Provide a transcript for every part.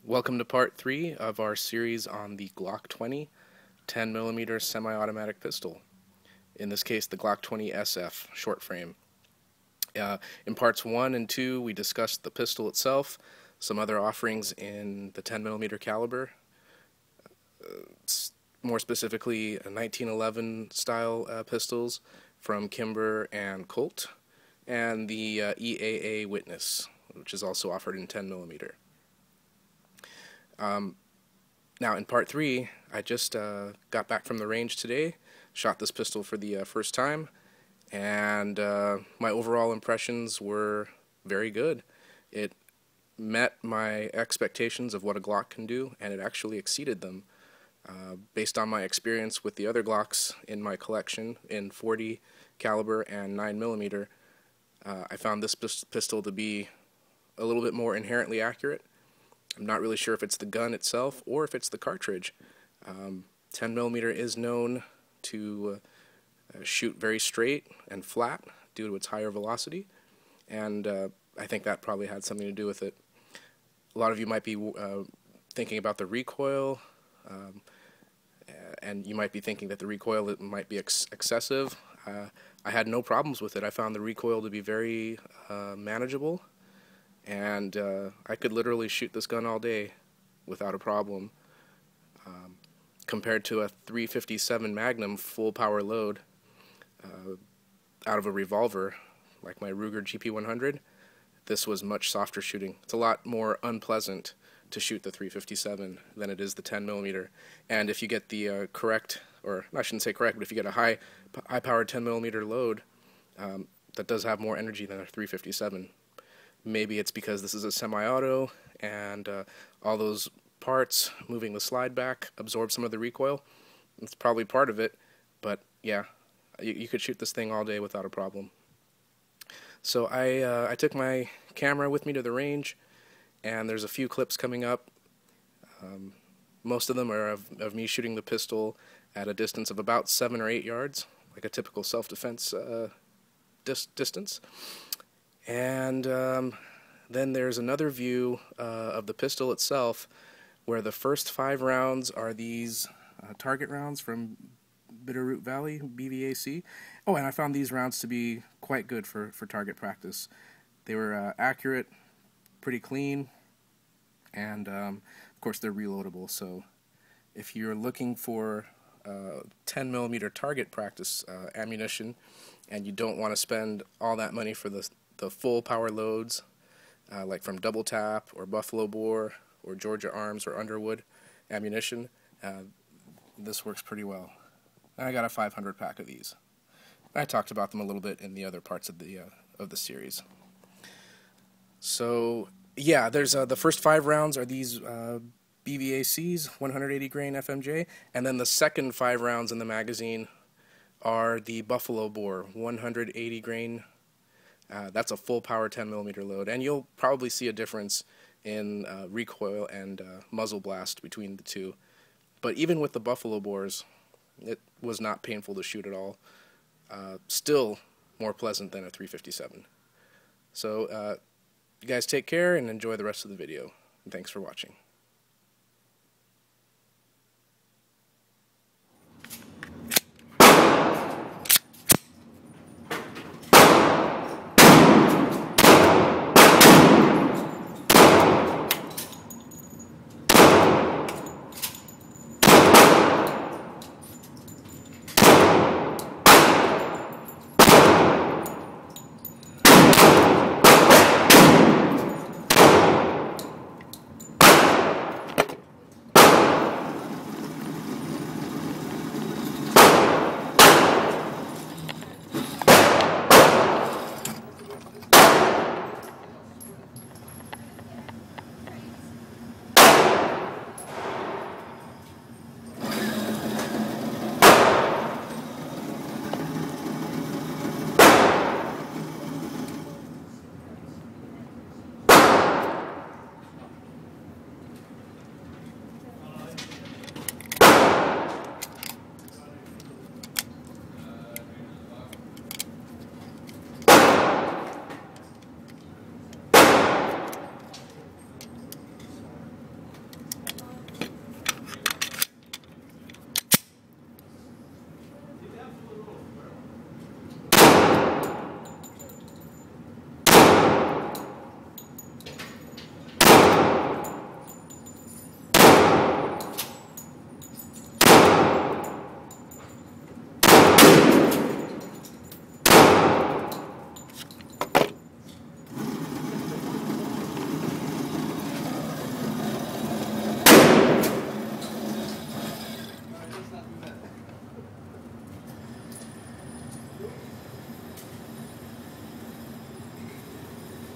Welcome to part 3 of our series on the Glock 20 10mm semi-automatic pistol. In this case, the Glock 20 SF short frame. In parts 1 and 2, we discussed the pistol itself, some other offerings in the 10mm caliber, more specifically 1911 style pistols from Kimber and Colt, and the EAA Witness, which is also offered in 10mm. Now in part 3, I just got back from the range today, shot this pistol for the first time, and my overall impressions were very good. It met my expectations of what a Glock can do, and it actually exceeded them. Based on my experience with the other Glocks in my collection in 40 caliber and 9mm, I found this pistol to be a little bit more inherently accurate. I'm not really sure if it's the gun itself or if it's the cartridge. 10mm is known to shoot very straight and flat due to its higher velocity, and I think that probably had something to do with it. A lot of you might be thinking about the recoil, and you might be thinking that the recoil might be excessive. I had no problems with it. I found the recoil to be very manageable, and I could literally shoot this gun all day without a problem. Compared to a 357 Magnum full power load out of a revolver like my Ruger GP100, this was much softer shooting. It's a lot more unpleasant to shoot the 357 than it is the 10mm. And if you get the correct, or I shouldn't say correct, but if you get a high powered 10mm load, that does have more energy than a 357. Maybe it's because this is a semi-auto and all those parts moving the slide back absorb some of the recoil. That's probably part of it, but yeah, you could shoot this thing all day without a problem. So I took my camera with me to the range, and there's a few clips coming up. Most of them are of me shooting the pistol at a distance of about 7 or 8 yards, like a typical self-defense distance. And then there's another view of the pistol itself, where the first 5 rounds are these target rounds from Bitterroot Valley, BVAC. Oh, and I found these rounds to be quite good for target practice. They were accurate, pretty clean, and of course they're reloadable. So if you're looking for 10mm target practice ammunition, and you don't want to spend all that money for the full power loads, like from Double Tap or Buffalo Bore or Georgia Arms or Underwood ammunition, this works pretty well. I got a 500 pack of these. I talked about them a little bit in the other parts of the series. So yeah, there's the first 5 rounds are these BVACs, 180 grain FMJ, and then the second 5 rounds in the magazine are the Buffalo Bore, 180 grain. That's a full power 10mm load, and you'll probably see a difference in recoil and muzzle blast between the two. But even with the Buffalo Bores, it was not painful to shoot at all. Still more pleasant than a 357. So you guys take care and enjoy the rest of the video. And thanks for watching.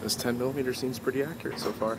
This 10mm seems pretty accurate so far.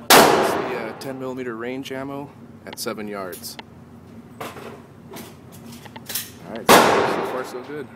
It's the 10mm range ammo at 7 yards. Alright, so far so good.